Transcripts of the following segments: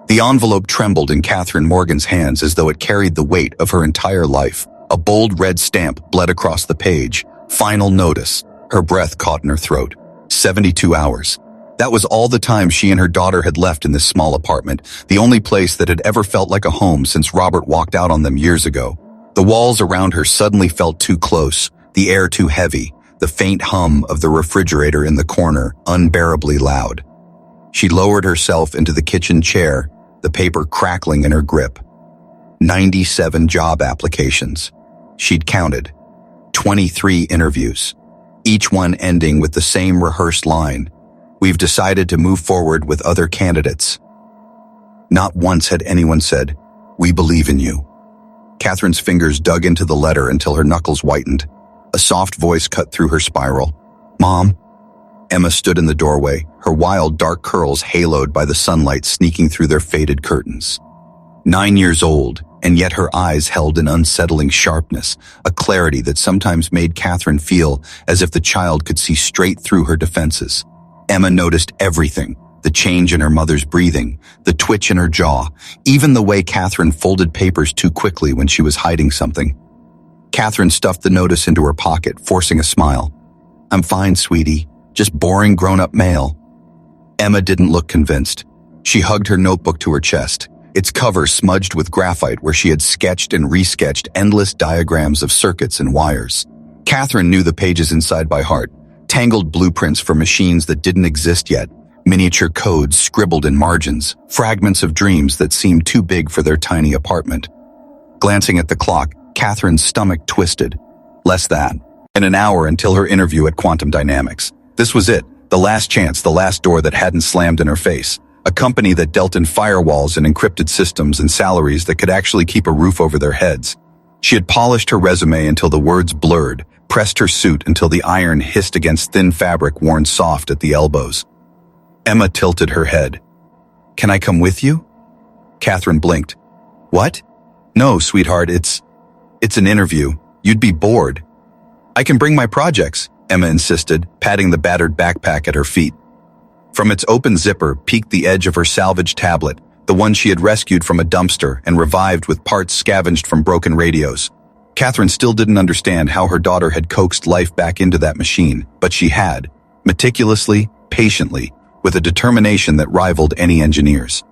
The envelope trembled in Catherine Morgan's hands as though it carried the weight of her entire life. A bold red stamp bled across the page. Final notice. Her breath caught in her throat. 72 hours. That was all the time she and her daughter had left in this small apartment, the only place that had ever felt like a home since Robert walked out on them years ago. The walls around her suddenly felt too close, the air too heavy, the faint hum of the refrigerator in the corner unbearably loud. She lowered herself into the kitchen chair, the paper crackling in her grip. 97 job applications. She'd counted. 23 interviews. Each one ending with the same rehearsed line. We've decided to move forward with other candidates. Not once had anyone said, we believe in you. Catherine's fingers dug into the letter until her knuckles whitened. A soft voice cut through her spiral. Mom? Emma stood in the doorway, her wild dark curls haloed by the sunlight sneaking through their faded curtains. 9 years old, and yet her eyes held an unsettling sharpness, a clarity that sometimes made Catherine feel as if the child could see straight through her defenses. Emma noticed everything, the change in her mother's breathing, the twitch in her jaw, even the way Catherine folded papers too quickly when she was hiding something. Catherine stuffed the notice into her pocket, forcing a smile. I'm fine, sweetie. Just boring grown-up mail. Emma didn't look convinced. She hugged her notebook to her chest, its cover smudged with graphite where she had sketched and resketched endless diagrams of circuits and wires. Catherine knew the pages inside by heart, tangled blueprints for machines that didn't exist yet, miniature codes scribbled in margins, fragments of dreams that seemed too big for their tiny apartment. Glancing at the clock, Catherine's stomach twisted. Less than an hour until her interview at Quantum Dynamics. This was it, the last chance, the last door that hadn't slammed in her face. A company that dealt in firewalls and encrypted systems and salaries that could actually keep a roof over their heads. She had polished her resume until the words blurred, pressed her suit until the iron hissed against thin fabric worn soft at the elbows. Emma tilted her head. Can I come with you? Catherine blinked. What? No, sweetheart, it's an interview. You'd be bored. I can bring my projects, Emma insisted, patting the battered backpack at her feet. From its open zipper peeked the edge of her salvaged tablet, the one she had rescued from a dumpster and revived with parts scavenged from broken radios. Catherine still didn't understand how her daughter had coaxed life back into that machine, but she had, meticulously, patiently, with a determination that rivaled any engineer's.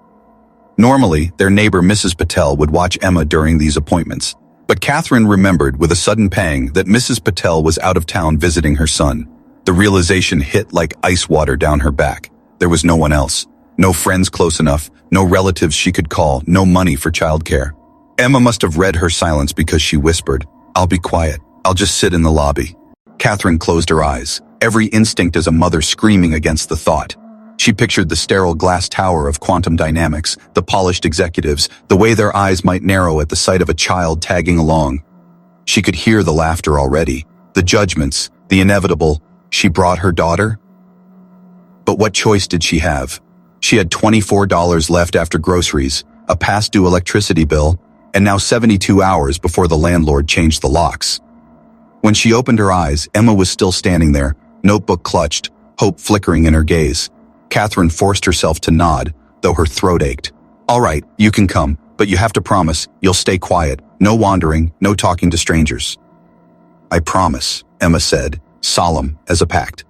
Normally, their neighbor Mrs. Patel would watch Emma during these appointments, but Catherine remembered with a sudden pang that Mrs. Patel was out of town visiting her son. The realization hit like ice water down her back. There was no one else. No friends close enough, no relatives she could call, no money for childcare. Emma must have read her silence because she whispered, I'll be quiet. I'll just sit in the lobby. Catherine closed her eyes, every instinct as a mother screaming against the thought. She pictured the sterile glass tower of Quantum Dynamics, the polished executives, the way their eyes might narrow at the sight of a child tagging along. She could hear the laughter already, the judgments, the inevitable, she brought her daughter? But what choice did she have? She had $24 left after groceries, a past-due electricity bill, and now 72 hours before the landlord changed the locks. When she opened her eyes, Emma was still standing there, notebook clutched, hope flickering in her gaze. Catherine forced herself to nod, though her throat ached. All right, you can come, but you have to promise you'll stay quiet, no wandering, no talking to strangers. I promise, Emma said, solemn as a pact.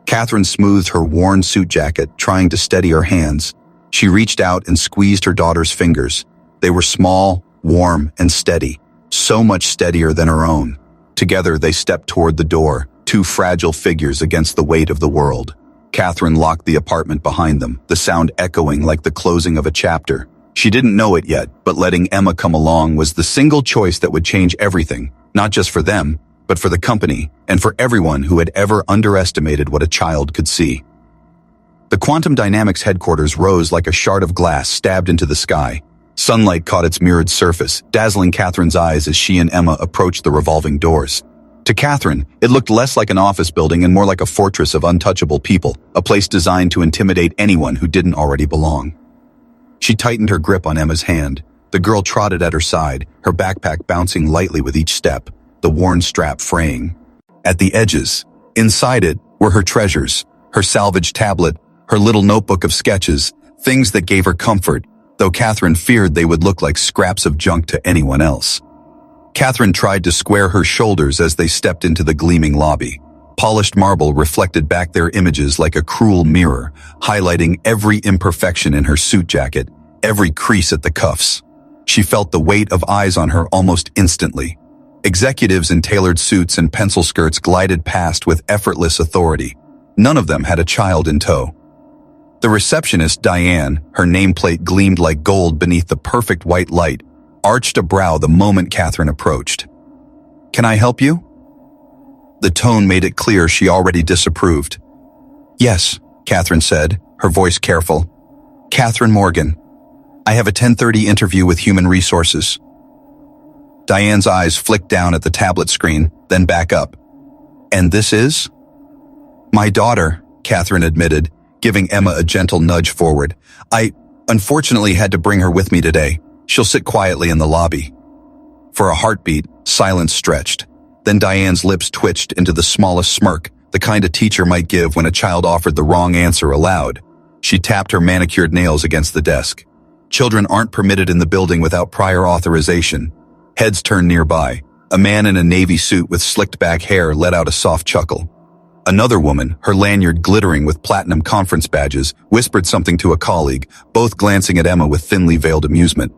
Catherine smoothed her worn suit jacket, trying to steady her hands. She reached out and squeezed her daughter's fingers. They were small, warm, and steady, so much steadier than her own. Together they stepped toward the door, two fragile figures against the weight of the world. Catherine locked the apartment behind them, the sound echoing like the closing of a chapter. She didn't know it yet, but letting Emma come along was the single choice that would change everything, not just for them, but for the company, and for everyone who had ever underestimated what a child could see. The Quantum Dynamics headquarters rose like a shard of glass stabbed into the sky. Sunlight caught its mirrored surface, dazzling Catherine's eyes as she and Emma approached the revolving doors. To Catherine, it looked less like an office building and more like a fortress of untouchable people, a place designed to intimidate anyone who didn't already belong. She tightened her grip on Emma's hand. The girl trotted at her side, her backpack bouncing lightly with each step, the worn strap fraying. At the edges, inside it, were her treasures, her salvaged tablet, her little notebook of sketches, things that gave her comfort, though Catherine feared they would look like scraps of junk to anyone else. Catherine tried to square her shoulders as they stepped into the gleaming lobby. Polished marble reflected back their images like a cruel mirror, highlighting every imperfection in her suit jacket, every crease at the cuffs. She felt the weight of eyes on her almost instantly. Executives in tailored suits and pencil skirts glided past with effortless authority. None of them had a child in tow. The receptionist, Diane, her nameplate gleamed like gold beneath the perfect white light, arched a brow the moment Catherine approached. "Can I help you?" The tone made it clear she already disapproved. "Yes," Catherine said, her voice careful. "Catherine Morgan. I have a 10:30 interview with Human Resources." Diane's eyes flicked down at the tablet screen, then back up. "And this is?" "My daughter," Catherine admitted, giving Emma a gentle nudge forward. "I, unfortunately, had to bring her with me today. She'll sit quietly in the lobby." For a heartbeat, silence stretched. Then Diane's lips twitched into the smallest smirk, the kind a teacher might give when a child offered the wrong answer aloud. She tapped her manicured nails against the desk. Children aren't permitted in the building without prior authorization. Heads turned nearby. A man in a navy suit with slicked back hair let out a soft chuckle. Another woman, her lanyard glittering with platinum conference badges, whispered something to a colleague, both glancing at Emma with thinly veiled amusement.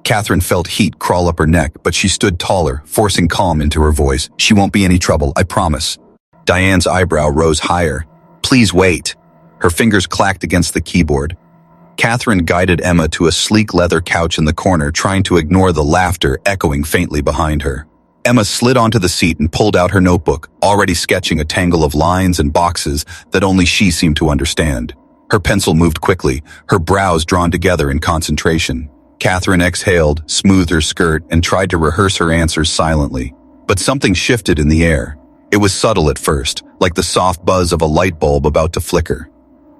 Catherine felt heat crawl up her neck, but she stood taller, forcing calm into her voice. "She won't be any trouble, I promise." Diane's eyebrow rose higher. "Please wait." Her fingers clacked against the keyboard. Catherine guided Emma to a sleek leather couch in the corner, trying to ignore the laughter echoing faintly behind her. Emma slid onto the seat and pulled out her notebook, already sketching a tangle of lines and boxes that only she seemed to understand. Her pencil moved quickly, her brows drawn together in concentration. Catherine exhaled, smoothed her skirt, and tried to rehearse her answers silently. But something shifted in the air. It was subtle at first, like the soft buzz of a light bulb about to flicker.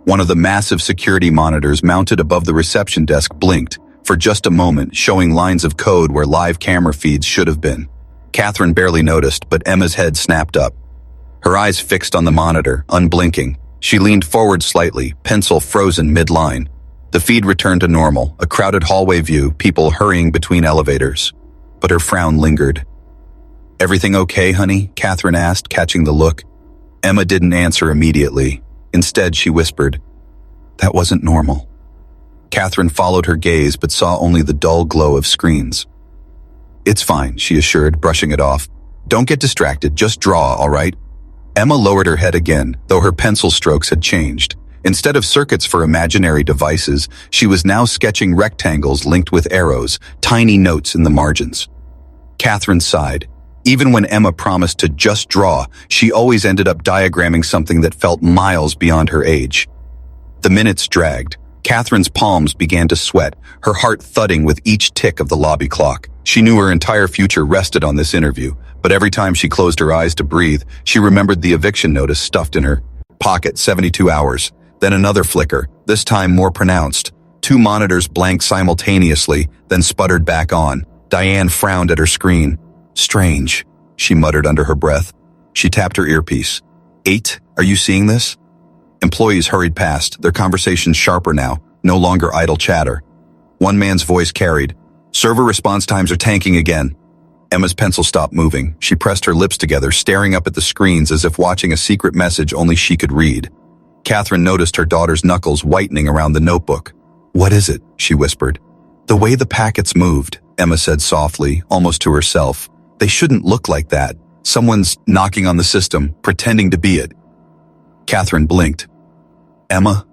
One of the massive security monitors mounted above the reception desk blinked, for just a moment, showing lines of code where live camera feeds should have been. Catherine barely noticed, but Emma's head snapped up. Her eyes fixed on the monitor, unblinking. She leaned forward slightly, pencil frozen mid-line. The feed returned to normal, a crowded hallway view, people hurrying between elevators. But her frown lingered. "Everything okay, honey?" Catherine asked, catching the look. Emma didn't answer immediately. Instead, she whispered, "That wasn't normal." Catherine followed her gaze but saw only the dull glow of screens. "It's fine," she assured, brushing it off. "Don't get distracted, just draw, all right?" Emma lowered her head again, though her pencil strokes had changed. Instead of circuits for imaginary devices, she was now sketching rectangles linked with arrows, tiny notes in the margins. Catherine sighed. Even when Emma promised to just draw, she always ended up diagramming something that felt miles beyond her age. The minutes dragged. Catherine's palms began to sweat, her heart thudding with each tick of the lobby clock. She knew her entire future rested on this interview, but every time she closed her eyes to breathe, she remembered the eviction notice stuffed in her pocket. 72 hours. Then another flicker, this time more pronounced. Two monitors blanked simultaneously, then sputtered back on. Diane frowned at her screen. "Strange," she muttered under her breath. She tapped her earpiece. "8, are you seeing this?" Employees hurried past, their conversations sharper now, no longer idle chatter. One man's voice carried, "Server response times are tanking again." Emma's pencil stopped moving. She pressed her lips together, staring up at the screens as if watching a secret message only she could read. Catherine noticed her daughter's knuckles whitening around the notebook. "What is it?" she whispered. "The way the packets moved," Emma said softly, almost to herself. "They shouldn't look like that. Someone's knocking on the system, pretending to be it." Catherine blinked. "Emma?"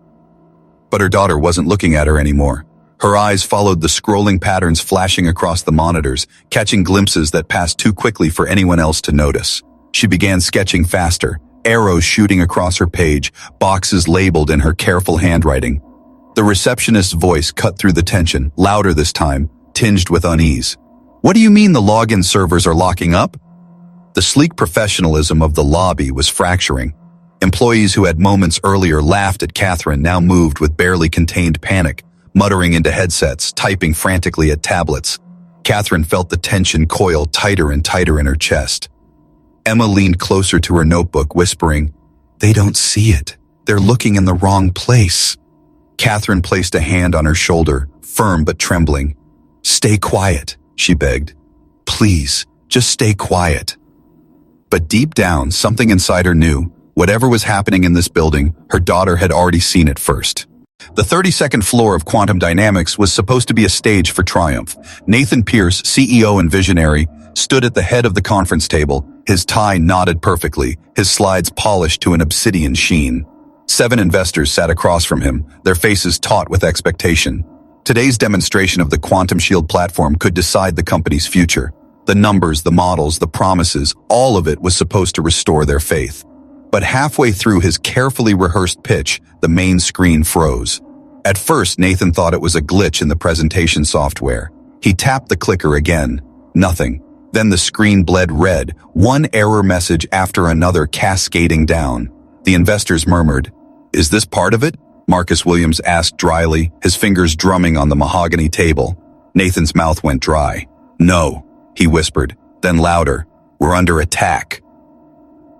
But her daughter wasn't looking at her anymore. Her eyes followed the scrolling patterns flashing across the monitors, catching glimpses that passed too quickly for anyone else to notice. She began sketching faster, arrows shooting across her page, boxes labeled in her careful handwriting. The receptionist's voice cut through the tension, louder this time, tinged with unease. "What do you mean the login servers are locking up?" The sleek professionalism of the lobby was fracturing. Employees who had moments earlier laughed at Catherine now moved with barely contained panic, muttering into headsets, typing frantically at tablets. Catherine felt the tension coil tighter and tighter in her chest. Emma leaned closer to her notebook, whispering, "They don't see it. They're looking in the wrong place." Catherine placed a hand on her shoulder, firm but trembling. "Stay quiet," she begged. "Please, just stay quiet." But deep down, something inside her knew. Whatever was happening in this building, her daughter had already seen it first. The 32nd floor of quantum dynamics was supposed to be a stage for triumph. Nathan Pierce, CEO and visionary, stood at the head of the conference table, his tie knotted perfectly, his slides polished to an obsidian sheen. 7 investors sat across from him, their faces taut with expectation. Today's demonstration of the Quantum Shield platform could decide the company's future. The numbers, the models, the promises, all of it was supposed to restore their faith. But halfway through his carefully rehearsed pitch, the main screen froze. At first, Nathan thought it was a glitch in the presentation software. He tapped the clicker again. Nothing. Then the screen bled red, one error message after another cascading down. The investors murmured. "Is this part of it?" Marcus Williams asked dryly, his fingers drumming on the mahogany table. Nathan's mouth went dry. "No," he whispered, then louder. "We're under attack."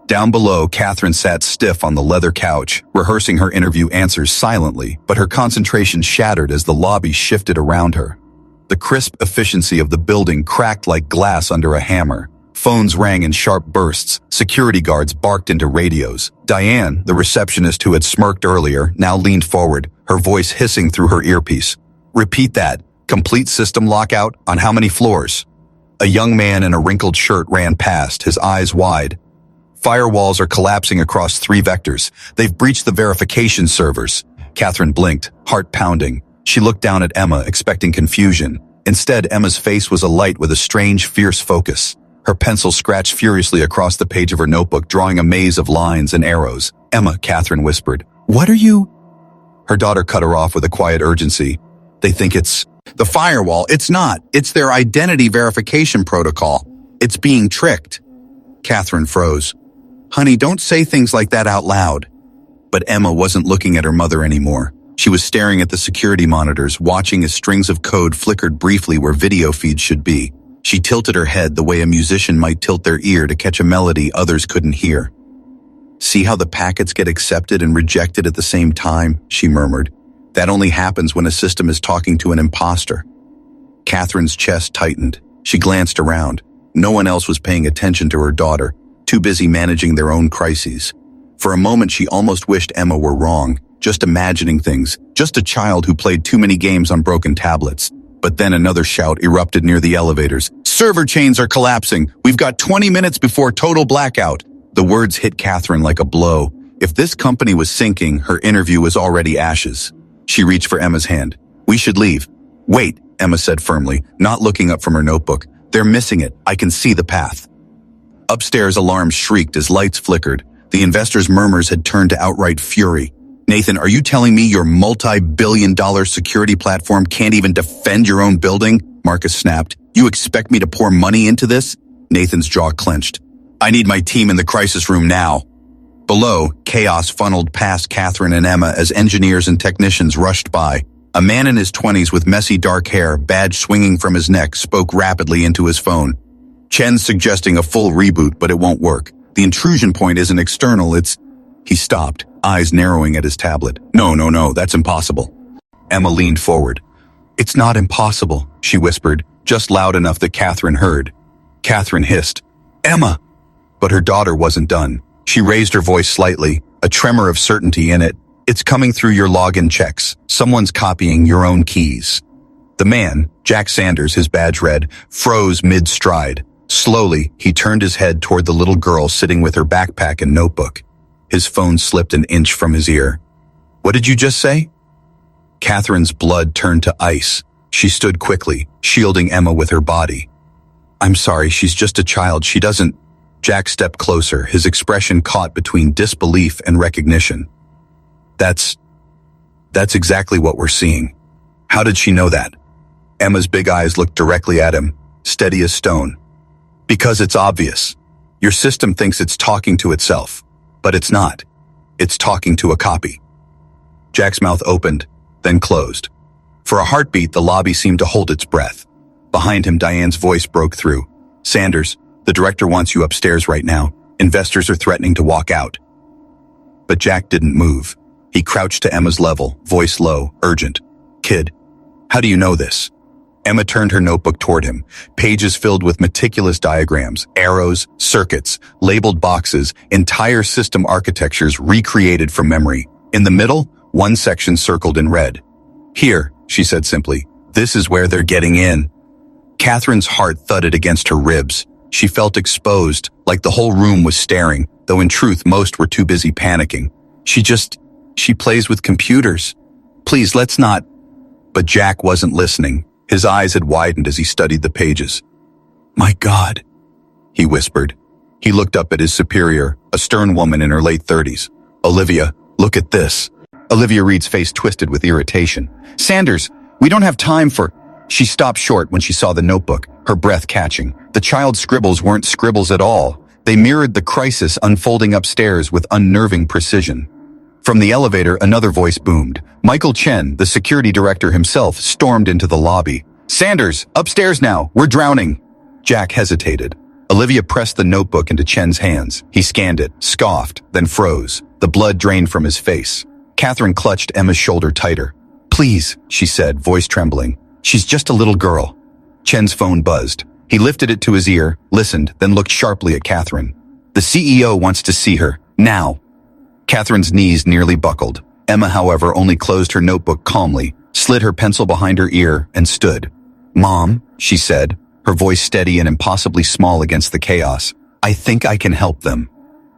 Down below, Catherine sat stiff on the leather couch, rehearsing her interview answers silently, but her concentration shattered as the lobby shifted around her. The crisp efficiency of the building cracked like glass under a hammer. Phones rang in sharp bursts, security guards barked into radios. Diane, the receptionist who had smirked earlier, now leaned forward, her voice hissing through her earpiece. "Repeat that. Complete system lockout on how many floors?" A young man in a wrinkled shirt ran past, his eyes wide. "Firewalls are collapsing across 3 vectors. They've breached the verification servers." Catherine blinked, heart pounding. She looked down at Emma, expecting confusion. Instead, Emma's face was alight with a strange, fierce focus. Her pencil scratched furiously across the page of her notebook, drawing a maze of lines and arrows. "Emma," Catherine whispered. "What are you—" Her daughter cut her off with a quiet urgency. "They think it's the firewall. It's not. It's their identity verification protocol. It's being tricked." Catherine froze. "Honey, don't say things like that out loud." But Emma wasn't looking at her mother anymore. She was staring at the security monitors, watching as strings of code flickered briefly where video feeds should be. She tilted her head the way a musician might tilt their ear to catch a melody others couldn't hear. "See how the packets get accepted and rejected at the same time?" she murmured. "That only happens when a system is talking to an imposter." Catherine's chest tightened. She glanced around. No one else was paying attention to her daughter, too busy managing their own crises. For a moment she almost wished Emma were wrong, just imagining things, just a child who played too many games on broken tablets. But then another shout erupted near the elevators. "Server chains are collapsing! We've got 20 minutes before total blackout!" The words hit Catherine like a blow. If this company was sinking, her interview was already ashes. She reached for Emma's hand. "We should leave." "Wait," Emma said firmly, not looking up from her notebook. "They're missing it. I can see the path." Upstairs, alarms shrieked as lights flickered. The investors' murmurs had turned to outright fury. "Nathan, are you telling me your multi-billion-dollar security platform can't even defend your own building?" Marcus snapped. "You expect me to pour money into this?" Nathan's jaw clenched. "I need my team in the crisis room now." Below, chaos funneled past Catherine and Emma as engineers and technicians rushed by. A man in his 20s with messy dark hair, badge swinging from his neck, spoke rapidly into his phone. "Chen's suggesting a full reboot, but it won't work. The intrusion point isn't external, it's—" He stopped, eyes narrowing at his tablet. No, that's impossible." Emma leaned forward. "It's not impossible," she whispered, just loud enough that Catherine heard. Catherine hissed, "Emma!" But her daughter wasn't done. She raised her voice slightly, a tremor of certainty in it. "It's coming through your login checks. Someone's copying your own keys." The man, Jack Sanders, his badge red, froze mid-stride. Slowly, he turned his head toward the little girl sitting with her backpack and notebook. His phone slipped an inch from his ear. "What did you just say?" Catherine's blood turned to ice. She stood quickly, shielding Emma with her body. "I'm sorry, she's just a child. She doesn't—" Jack stepped closer, his expression caught between disbelief and recognition. That's exactly what we're seeing." "How did she know that?" Emma's big eyes looked directly at him, steady as stone. "Because it's obvious. Your system thinks it's talking to itself, but it's not. It's talking to a copy." Jack's mouth opened, then closed. For a heartbeat, the lobby seemed to hold its breath. Behind him, Diane's voice broke through. "Sanders, the director wants you upstairs right now. Investors are threatening to walk out." But Jack didn't move. He crouched to Emma's level, voice low, urgent. "Kid, how do you know this?" Emma turned her notebook toward him, pages filled with meticulous diagrams, arrows, circuits, labeled boxes, entire system architectures recreated from memory. In the middle, one section circled in red. "Here," she said simply, "this is where they're getting in." Catherine's heart thudded against her ribs. She felt exposed, like the whole room was staring, though in truth most were too busy panicking. She plays with computers. Please, let's not. But Jack wasn't listening. His eyes had widened as he studied the pages. "My God," he whispered. He looked up at his superior, a stern woman in her late 30s. "Olivia, look at this." Olivia Reed's face twisted with irritation. "Sanders, we don't have time for—" She stopped short when she saw the notebook, her breath catching. The child's scribbles weren't scribbles at all. They mirrored the crisis unfolding upstairs with unnerving precision. From the elevator, another voice boomed. Michael Chen, the security director himself, stormed into the lobby. "Sanders, upstairs now, we're drowning." Jack hesitated. Olivia pressed the notebook into Chen's hands. He scanned it, scoffed, then froze. The blood drained from his face. Catherine clutched Emma's shoulder tighter. "Please," she said, voice trembling. "She's just a little girl." Chen's phone buzzed. He lifted it to his ear, listened, then looked sharply at Catherine. "The CEO wants to see her, now." Catherine's knees nearly buckled. Emma, however, only closed her notebook calmly, slid her pencil behind her ear, and stood. "Mom," she said, her voice steady and impossibly small against the chaos. "I think I can help them."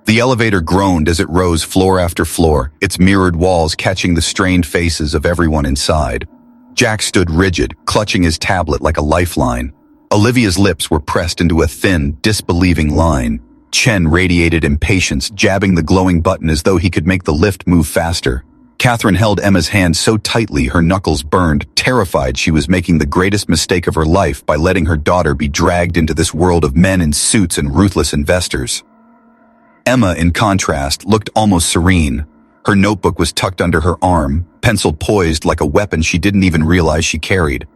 The elevator groaned as it rose floor after floor, its mirrored walls catching the strained faces of everyone inside. Jack stood rigid, clutching his tablet like a lifeline. Olivia's lips were pressed into a thin, disbelieving line. Chen radiated impatience, jabbing the glowing button as though he could make the lift move faster. Catherine held Emma's hand so tightly her knuckles burned, terrified she was making the greatest mistake of her life by letting her daughter be dragged into this world of men in suits and ruthless investors. Emma, in contrast, looked almost serene. Her notebook was tucked under her arm, pencil poised like a weapon she didn't even realize she carried.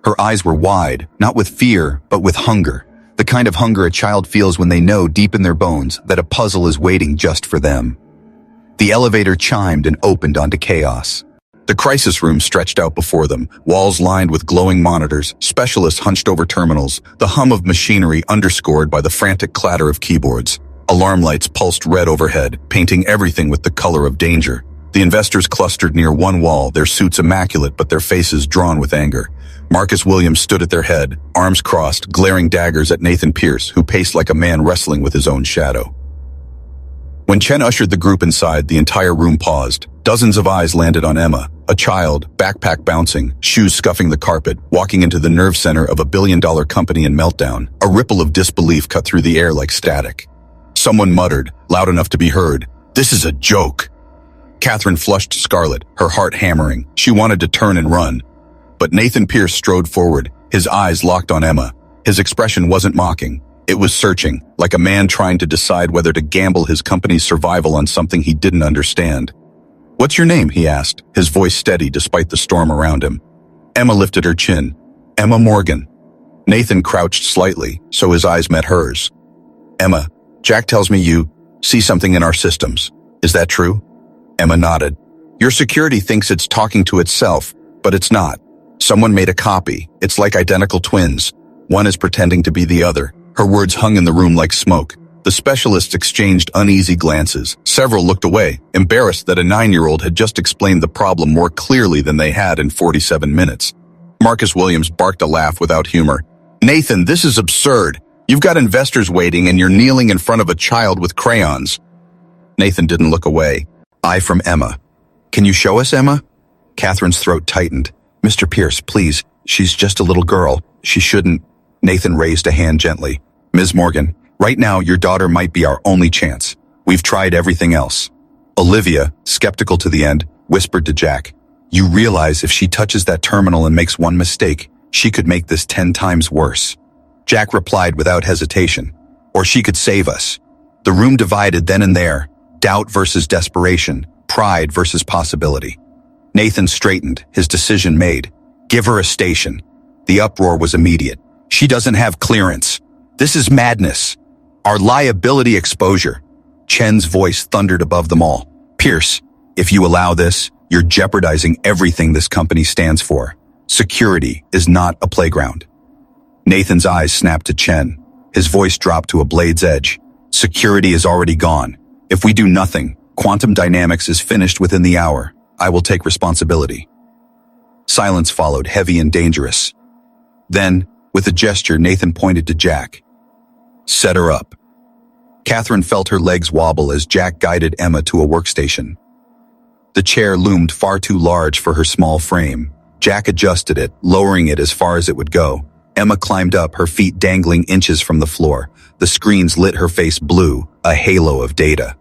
Her eyes were wide, not with fear, but with hunger. The kind of hunger a child feels when they know deep in their bones that a puzzle is waiting just for them. The elevator chimed and opened onto chaos. The crisis room stretched out before them, walls lined with glowing monitors, specialists hunched over terminals, the hum of machinery underscored by the frantic clatter of keyboards. Alarm lights pulsed red overhead, painting everything with the color of danger. The investors clustered near one wall, their suits immaculate but their faces drawn with anger. Marcus Williams stood at their head, arms crossed, glaring daggers at Nathan Pierce, who paced like a man wrestling with his own shadow. When Chen ushered the group inside, the entire room paused. Dozens of eyes landed on Emma, a child, backpack bouncing, shoes scuffing the carpet, walking into the nerve center of a billion-dollar company in meltdown. A ripple of disbelief cut through the air like static. Someone muttered, loud enough to be heard, "This is a joke." Catherine flushed scarlet, her heart hammering. She wanted to turn and run. But Nathan Pierce strode forward, his eyes locked on Emma. His expression wasn't mocking. It was searching, like a man trying to decide whether to gamble his company's survival on something he didn't understand. "What's your name?" he asked, his voice steady despite the storm around him. Emma lifted her chin. "Emma Morgan." Nathan crouched slightly, so his eyes met hers. "Emma, Jack tells me you see something in our systems. Is that true?" Emma nodded. "Your security thinks it's talking to itself, but it's not. Someone made a copy. It's like identical twins. One is pretending to be the other." Her words hung in the room like smoke. The specialists exchanged uneasy glances. Several looked away, embarrassed that a 9-year-old had just explained the problem more clearly than they had in 47 minutes. Marcus Williams barked a laugh without humor. "Nathan, this is absurd. You've got investors waiting and you're kneeling in front of a child with crayons." Nathan didn't look away. Eye from Emma. "Can you show us, Emma?" Catherine's throat tightened. "Mr. Pierce, please. She's just a little girl. She shouldn't." Nathan raised a hand gently. "Ms. Morgan, right now your daughter might be our only chance. We've tried everything else." Olivia, skeptical to the end, whispered to Jack, "You realize if she touches that terminal and makes one mistake, she could make this 10 times worse." Jack replied without hesitation, "Or she could save us." The room divided then and there, doubt versus desperation, pride versus possibility. Nathan straightened, his decision made. "Give her a station." The uproar was immediate. "She doesn't have clearance. This is madness. Our liability exposure." Chen's voice thundered above them all. "Pierce, If you allow this, you're jeopardizing everything this company stands for. Security is not a playground. Nathan's eyes snapped to Chen. His voice dropped to a blade's edge. Security is already gone. If we do nothing, quantum dynamics is finished within the hour. I will take responsibility. Silence followed, heavy and dangerous. Then, with a gesture, Nathan pointed to Jack. Set her up. Catherine felt her legs wobble as Jack guided Emma to a workstation. The chair loomed far too large for her small frame. Jack adjusted it, lowering it as far as it would go. Emma climbed up, her feet dangling inches from the floor. The screens lit her face blue, a halo of data.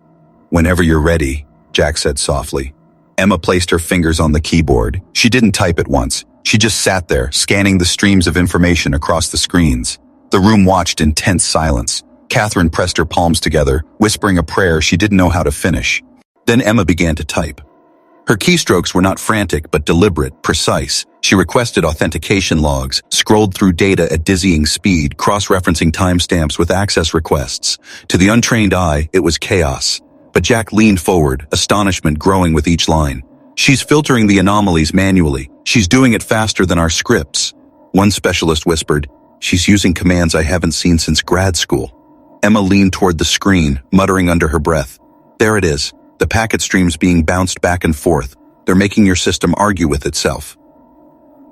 Whenever you're ready, Jack said softly. Emma placed her fingers on the keyboard. She didn't type at once. She just sat there, scanning the streams of information across the screens. The room watched in tense silence. Catherine pressed her palms together, whispering a prayer she didn't know how to finish. Then Emma began to type. Her keystrokes were not frantic, but deliberate, precise. She requested authentication logs, scrolled through data at dizzying speed, cross-referencing timestamps with access requests. To the untrained eye, it was chaos. But Jack leaned forward, astonishment growing with each line. She's filtering the anomalies manually. She's doing it faster than our scripts. One specialist whispered, she's using commands I haven't seen since grad school. Emma leaned toward the screen, muttering under her breath. There it is. The packet streams being bounced back and forth. They're making your system argue with itself.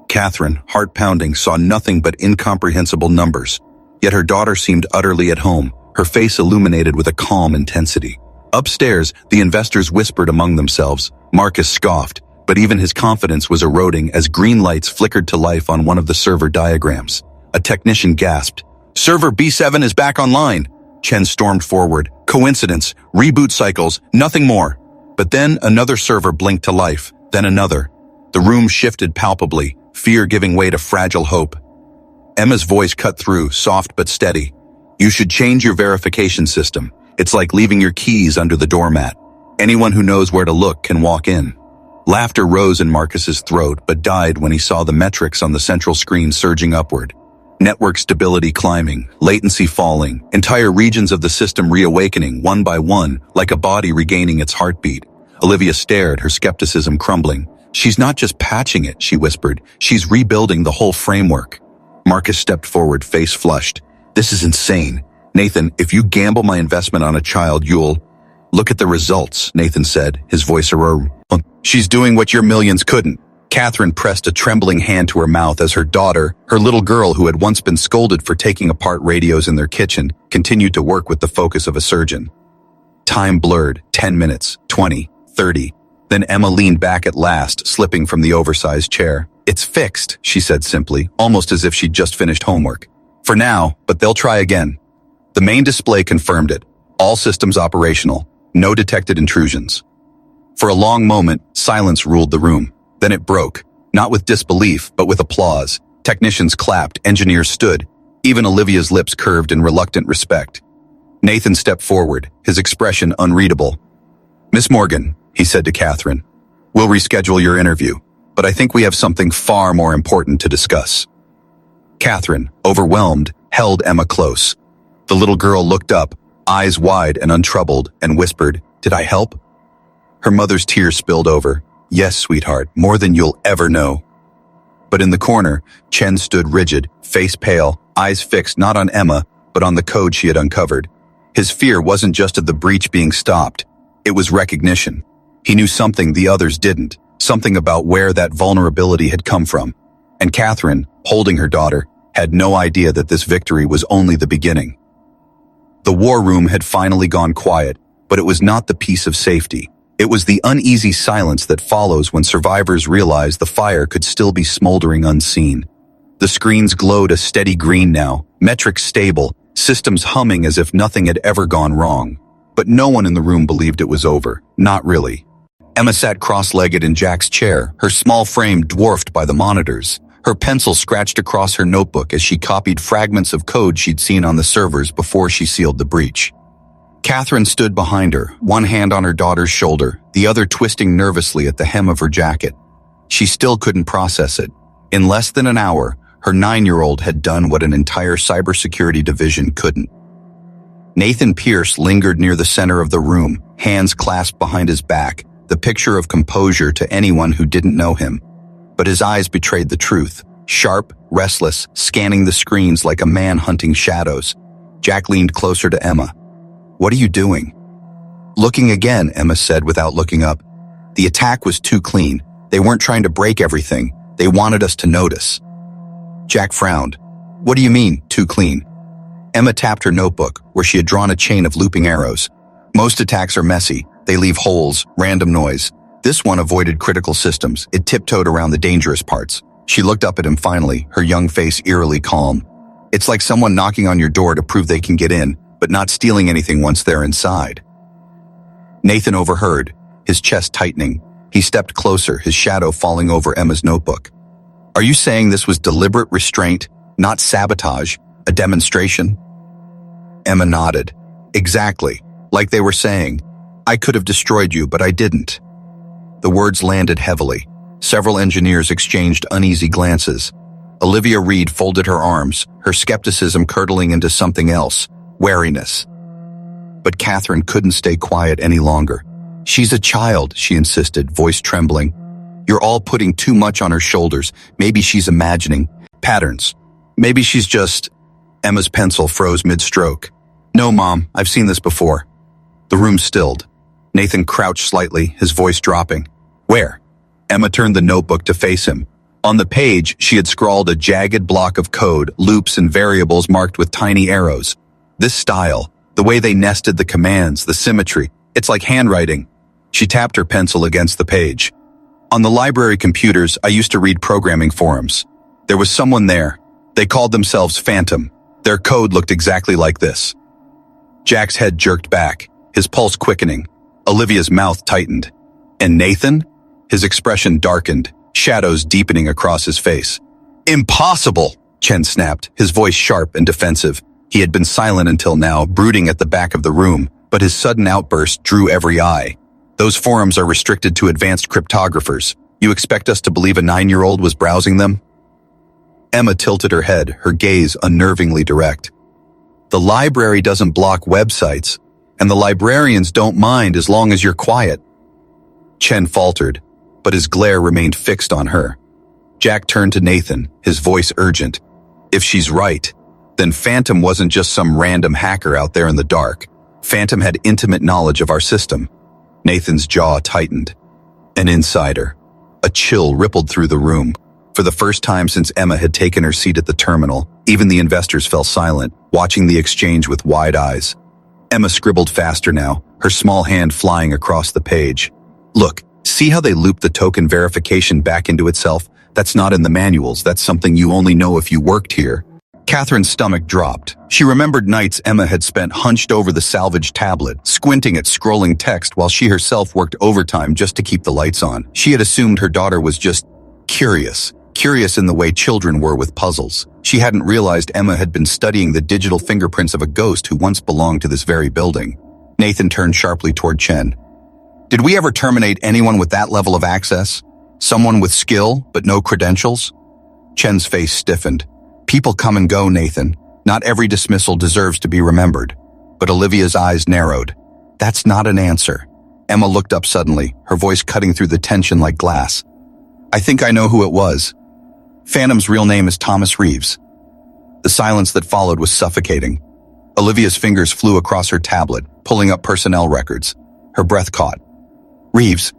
Catherine, heart pounding, saw nothing but incomprehensible numbers. Yet her daughter seemed utterly at home, her face illuminated with a calm intensity. Upstairs, the investors whispered among themselves. Marcus scoffed, but even his confidence was eroding as green lights flickered to life on one of the server diagrams. A technician gasped. Server B7 is back online. Chen stormed forward. Coincidence, reboot cycles, nothing more. But then another server blinked to life, then another. The room shifted palpably, fear giving way to fragile hope. Emma's voice cut through, soft but steady. You should change your verification system. It's like leaving your keys under the doormat. Anyone who knows where to look can walk in. Laughter rose in Marcus's throat, but died when he saw the metrics on the central screen surging upward. Network stability climbing, latency falling, entire regions of the system reawakening one by one, like a body regaining its heartbeat. Olivia stared, her skepticism crumbling. She's not just patching it, she whispered. She's rebuilding the whole framework. Marcus stepped forward, face flushed. This is insane. Nathan, if you gamble my investment on a child, you'll... Look at the results, Nathan said, his voice erode. She's doing what your millions couldn't. Catherine pressed a trembling hand to her mouth as her daughter, her little girl who had once been scolded for taking apart radios in their kitchen, continued to work with the focus of a surgeon. Time blurred, 10 minutes, 20, 30. Then Emma leaned back at last, slipping from the oversized chair. It's fixed, she said simply, almost as if she'd just finished homework. For now, but they'll try again. The main display confirmed it. All systems operational. No detected intrusions. For a long moment, silence ruled the room. Then it broke, not with disbelief, but with applause. Technicians clapped, engineers stood. Even Olivia's lips curved in reluctant respect. Nathan stepped forward, his expression unreadable. Miss Morgan, he said to Catherine, we'll reschedule your interview, but I think we have something far more important to discuss. Catherine, overwhelmed, held Emma close. The little girl looked up, eyes wide and untroubled, and whispered, Did I help? Her mother's tears spilled over. Yes, sweetheart, more than you'll ever know. But in the corner, Chen stood rigid, face pale, eyes fixed not on Emma, but on the code she had uncovered. His fear wasn't just of the breach being stopped. It was recognition. He knew something the others didn't, something about where that vulnerability had come from. And Catherine, holding her daughter, had no idea that this victory was only the beginning. The war room had finally gone quiet, but it was not the peace of safety. It was the uneasy silence that follows when survivors realize the fire could still be smoldering unseen. The screens glowed a steady green now, metrics stable, systems humming as if nothing had ever gone wrong. But no one in the room believed it was over. Not really. Emma sat cross-legged in Jack's chair, her small frame dwarfed by the monitors. Her pencil scratched across her notebook as she copied fragments of code she'd seen on the servers before she sealed the breach. Catherine stood behind her, one hand on her daughter's shoulder, the other twisting nervously at the hem of her jacket. She still couldn't process it. In less than an hour, her 9-year-old had done what an entire cybersecurity division couldn't. Nathan Pierce lingered near the center of the room, hands clasped behind his back, the picture of composure to anyone who didn't know him. But his eyes betrayed the truth, sharp, restless, scanning the screens like a man hunting shadows. Jack leaned closer to Emma. "What are you doing?" "Looking again," Emma said without looking up. "The attack was too clean. They weren't trying to break everything. They wanted us to notice." Jack frowned. "What do you mean, too clean?" Emma tapped her notebook, where she had drawn a chain of looping arrows. "Most attacks are messy. They leave holes, random noise. This one avoided critical systems. It tiptoed around the dangerous parts." She looked up at him finally, her young face eerily calm. "It's like someone knocking on your door to prove they can get in, but not stealing anything once they're inside." Nathan overheard, his chest tightening. He stepped closer, his shadow falling over Emma's notebook. "Are you saying this was deliberate restraint, not sabotage, a demonstration?" Emma nodded. "Exactly. Like they were saying, I could have destroyed you, but I didn't." The words landed heavily. Several engineers exchanged uneasy glances. Olivia Reed folded her arms, her skepticism curdling into something else, wariness. But Catherine couldn't stay quiet any longer. "She's a child," she insisted, voice trembling. "You're all putting too much on her shoulders. Maybe she's imagining patterns. Maybe she's just—" Emma's pencil froze mid-stroke. "No, Mom, I've seen this before." The room stilled. Nathan crouched slightly, his voice dropping. "Where?" Emma turned the notebook to face him. On the page, she had scrawled a jagged block of code, loops and variables marked with tiny arrows. This style, the way they nested the commands, the symmetry, it's like handwriting. She tapped her pencil against the page. "On the library computers, I used to read programming forums. There was someone there. They called themselves Phantom. Their code looked exactly like this." Jack's head jerked back, his pulse quickening. Olivia's mouth tightened. "And Nathan?" His expression darkened, shadows deepening across his face. "Impossible!" Chen snapped, his voice sharp and defensive. He had been silent until now, brooding at the back of the room, but his sudden outburst drew every eye. "Those forums are restricted to advanced cryptographers. You expect us to believe a 9-year-old was browsing them?" Emma tilted her head, her gaze unnervingly direct. "The library doesn't block websites, and the librarians don't mind as long as you're quiet." Chen faltered, but his glare remained fixed on her. Jack turned to Nathan, his voice urgent. "If she's right, then Phantom wasn't just some random hacker out there in the dark. Phantom had intimate knowledge of our system." Nathan's jaw tightened. An insider. A chill rippled through the room. For the first time since Emma had taken her seat at the terminal, even the investors fell silent, watching the exchange with wide eyes. Emma scribbled faster now, her small hand flying across the page. "Look, see how they looped the token verification back into itself? That's not in the manuals, that's something you only know if you worked here." Catherine's stomach dropped. She remembered nights Emma had spent hunched over the salvage tablet, squinting at scrolling text while she herself worked overtime just to keep the lights on. She had assumed her daughter was just curious in the way children were with puzzles. She hadn't realized Emma had been studying the digital fingerprints of a ghost who once belonged to this very building. Nathan turned sharply toward Chen. "Did we ever terminate anyone with that level of access? Someone with skill, but no credentials?" Chen's face stiffened. "People come and go, Nathan. Not every dismissal deserves to be remembered." But Olivia's eyes narrowed. "That's not an answer." Emma looked up suddenly, her voice cutting through the tension like glass. "I think I know who it was. Phantom's real name is Thomas Reeves." The silence that followed was suffocating. Olivia's fingers flew across her tablet, pulling up personnel records. Her breath caught. "Reeves,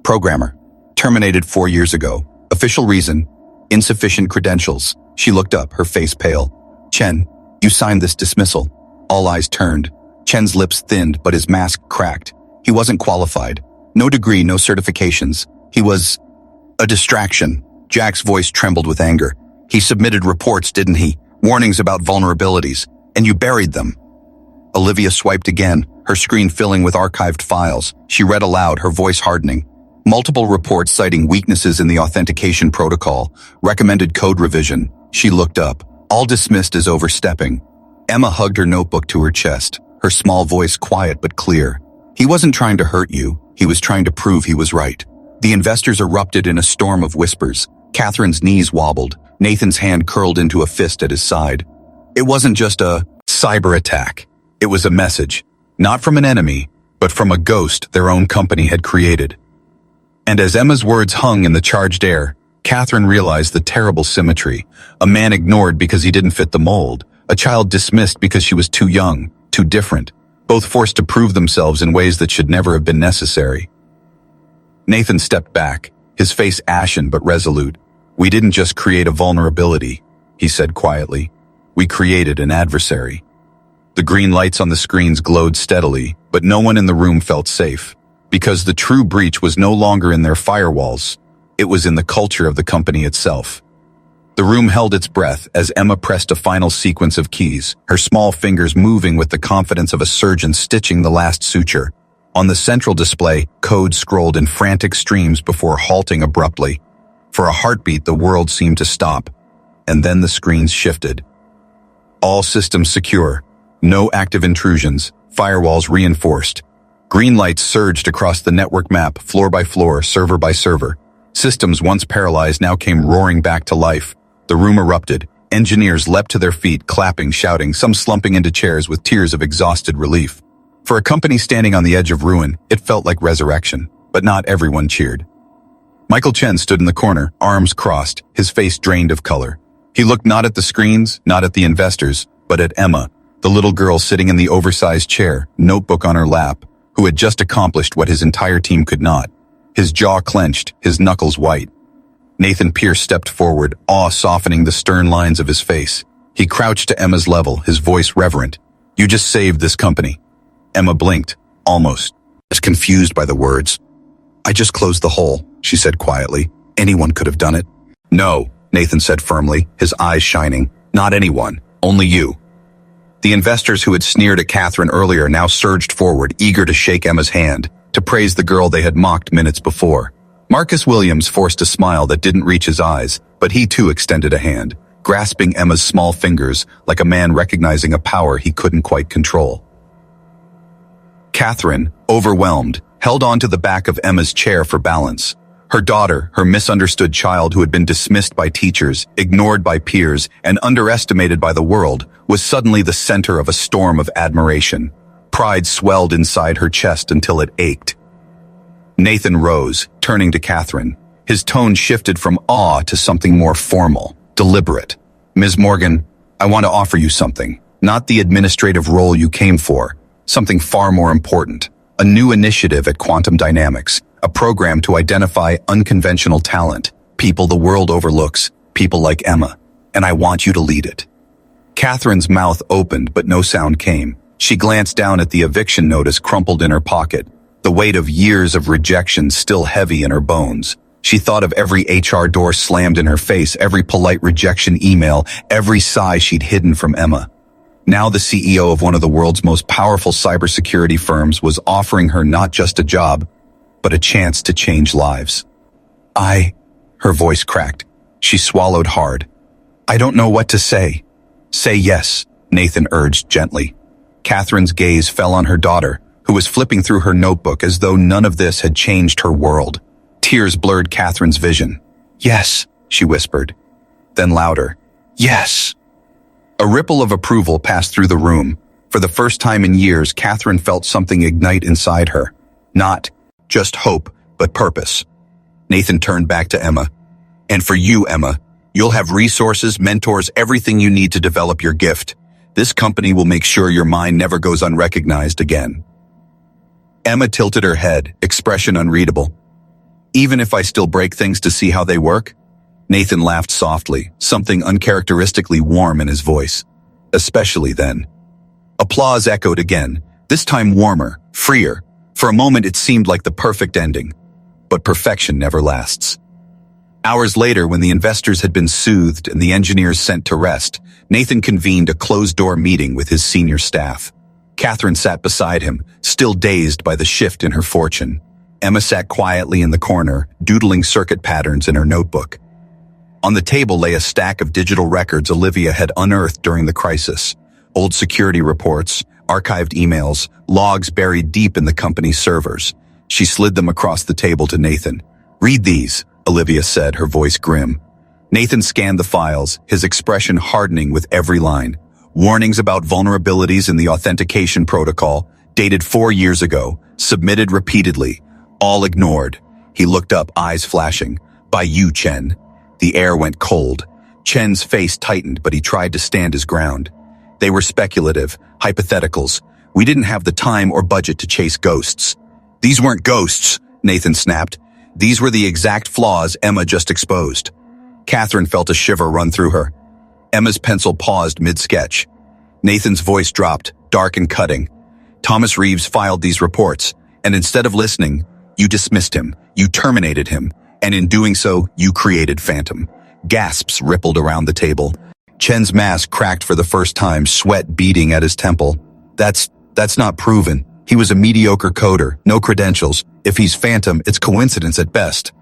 programmer, terminated 4 years ago. Official reason, insufficient credentials." She looked up, her face pale. "Chen, you signed this dismissal." All eyes turned. Chen's lips thinned, but his mask cracked. He wasn't qualified. No degree, no certifications. He was a distraction. Jack's voice trembled with anger. "He submitted reports, didn't he? Warnings about vulnerabilities. And you buried them." Olivia swiped again, her screen filling with archived files. She read aloud, her voice hardening. "Multiple reports citing weaknesses in the authentication protocol. Recommended code revision." She looked up. "All dismissed as overstepping." Emma hugged her notebook to her chest, her small voice quiet but clear. "He wasn't trying to hurt you. He was trying to prove he was right." The investors erupted in a storm of whispers. Catherine's knees wobbled. Nathan's hand curled into a fist at his side. It wasn't just a cyberattack. It was a message. Not from an enemy, but from a ghost their own company had created. And as Emma's words hung in the charged air, Catherine realized the terrible symmetry. A man ignored because he didn't fit the mold. A child dismissed because she was too young, too different, both forced to prove themselves in ways that should never have been necessary. Nathan stepped back, his face ashen but resolute. "We didn't just create a vulnerability," he said quietly. "We created an adversary." The green lights on the screens glowed steadily, but no one in the room felt safe, because the true breach was no longer in their firewalls. It was in the culture of the company itself. The room held its breath as Emma pressed a final sequence of keys, her small fingers moving with the confidence of a surgeon stitching the last suture. On the central display, code scrolled in frantic streams before halting abruptly. For a heartbeat, the world seemed to stop, and then the screens shifted. All systems secure. No active intrusions. Firewalls reinforced. Green lights surged across the network map, floor by floor, server by server. Systems once paralyzed now came roaring back to life. The room erupted. Engineers leapt to their feet, clapping, shouting, some slumping into chairs with tears of exhausted relief. For a company standing on the edge of ruin, it felt like resurrection, but not everyone cheered. Michael Chen stood in the corner, arms crossed, his face drained of color. He looked not at the screens, not at the investors, but at Emma, the little girl sitting in the oversized chair, notebook on her lap, who had just accomplished what his entire team could not. His jaw clenched, his knuckles white. Nathan Pierce stepped forward, awe softening the stern lines of his face. He crouched to Emma's level, his voice reverent. "You just saved this company." Emma blinked, almost, as confused by the words. "I just closed the hole," she said quietly. "Anyone could have done it." "No," Nathan said firmly, his eyes shining. "Not anyone, only you." The investors who had sneered at Catherine earlier now surged forward, eager to shake Emma's hand, to praise the girl they had mocked minutes before. Marcus Williams forced a smile that didn't reach his eyes, but he too extended a hand, grasping Emma's small fingers like a man recognizing a power he couldn't quite control. Catherine, overwhelmed, held onto the back of Emma's chair for balance. Her daughter, her misunderstood child who had been dismissed by teachers, ignored by peers, and underestimated by the world, was suddenly the center of a storm of admiration. Pride swelled inside her chest until it ached. Nathan rose, turning to Catherine. His tone shifted from awe to something more formal, deliberate. "Ms. Morgan, I want to offer you something. Not the administrative role you came for. Something far more important. A new initiative at Quantum Dynamics. A program to identify unconventional talent. People the world overlooks. People like Emma. And I want you to lead it." Catherine's mouth opened, but no sound came. She glanced down at the eviction notice crumpled in her pocket, the weight of years of rejection still heavy in her bones. She thought of every HR door slammed in her face, every polite rejection email, every sigh she'd hidden from Emma. Now the CEO of one of the world's most powerful cybersecurity firms was offering her not just a job, but a chance to change lives. Her voice cracked. She swallowed hard. "I don't know what to say." "Say yes," Nathan urged gently. Catherine's gaze fell on her daughter, who was flipping through her notebook as though none of this had changed her world. Tears blurred Catherine's vision. "Yes," she whispered. Then louder, "Yes." A ripple of approval passed through the room. For the first time in years, Catherine felt something ignite inside her. Not just hope, but purpose. Nathan turned back to Emma. "And for you, Emma, you'll have resources, mentors, everything you need to develop your gift. This company will make sure your mind never goes unrecognized again." Emma tilted her head, expression unreadable. "Even if I still break things to see how they work?" Nathan laughed softly, something uncharacteristically warm in his voice. "Especially then." Applause echoed again, this time warmer, freer. For a moment it seemed like the perfect ending. But perfection never lasts. Hours later, when the investors had been soothed and the engineers sent to rest, Nathan convened a closed-door meeting with his senior staff. Catherine sat beside him, still dazed by the shift in her fortune. Emma sat quietly in the corner, doodling circuit patterns in her notebook. On the table lay a stack of digital records Olivia had unearthed during the crisis. Old security reports, archived emails, logs buried deep in the company's servers. She slid them across the table to Nathan. "Read these," Olivia said, her voice grim. Nathan scanned the files, his expression hardening with every line. Warnings about vulnerabilities in the authentication protocol, dated 4 years ago, submitted repeatedly, all ignored. He looked up, eyes flashing. By you, Chen. The air went cold. Chen's face tightened, but he tried to stand his ground. They were speculative, hypotheticals. We didn't have the time or budget to chase ghosts. These weren't ghosts, Nathan snapped. These were the exact flaws Emma just exposed. Catherine felt a shiver run through her. Emma's pencil paused mid-sketch. Nathan's voice dropped, dark and cutting. Thomas Reeves filed these reports, and instead of listening, you dismissed him, you terminated him, and in doing so, you created Phantom. Gasps rippled around the table. Chen's mask cracked for the first time, sweat beading at his temple. That's not proven. He was a mediocre coder, no credentials. If he's Phantom, it's coincidence at best.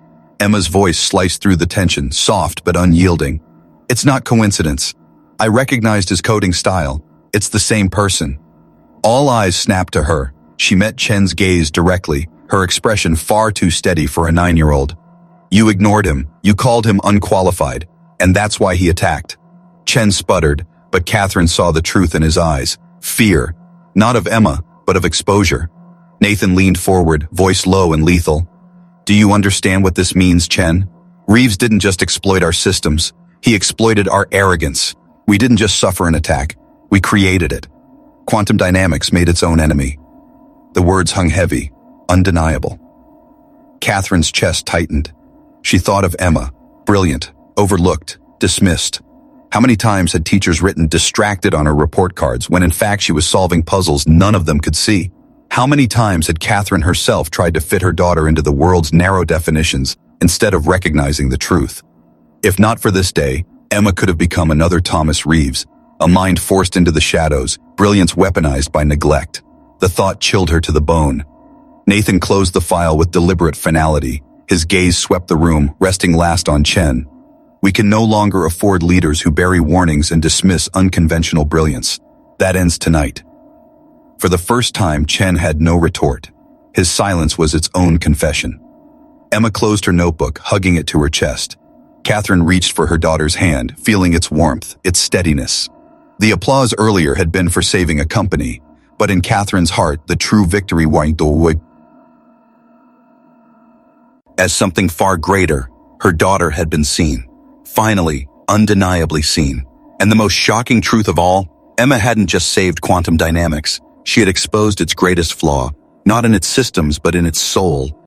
Emma's voice sliced through the tension, soft but unyielding. It's not coincidence. I recognized his coding style. It's the same person. All eyes snapped to her. She met Chen's gaze directly, her expression far too steady for a 9-year-old. You ignored him. You called him unqualified. And that's why he attacked. Chen sputtered, but Catherine saw the truth in his eyes. Fear. Not of Emma, but of exposure. Nathan leaned forward, voice low and lethal. Do you understand what this means, Chen? Reeves didn't just exploit our systems. He exploited our arrogance. We didn't just suffer an attack. We created it. Quantum dynamics made its own enemy. The words hung heavy, undeniable. Catherine's chest tightened. She thought of Emma, brilliant, overlooked, dismissed. How many times had teachers written distracted on her report cards when in fact she was solving puzzles none of them could see? How many times had Catherine herself tried to fit her daughter into the world's narrow definitions instead of recognizing the truth? If not for this day, Emma could have become another Thomas Reeves, a mind forced into the shadows, brilliance weaponized by neglect. The thought chilled her to the bone. Nathan closed the file with deliberate finality. His gaze swept the room, resting last on Chen. We can no longer afford leaders who bury warnings and dismiss unconventional brilliance. That ends tonight. For the first time, Chen had no retort. His silence was its own confession. Emma closed her notebook, hugging it to her chest. Catherine reached for her daughter's hand, feeling its warmth, its steadiness. The applause earlier had been for saving a company, but in Catherine's heart, the true victory went as something far greater. Her daughter had been seen. Finally, undeniably seen. And the most shocking truth of all, Emma hadn't just saved quantum dynamics. She had exposed its greatest flaw, not in its systems but in its soul.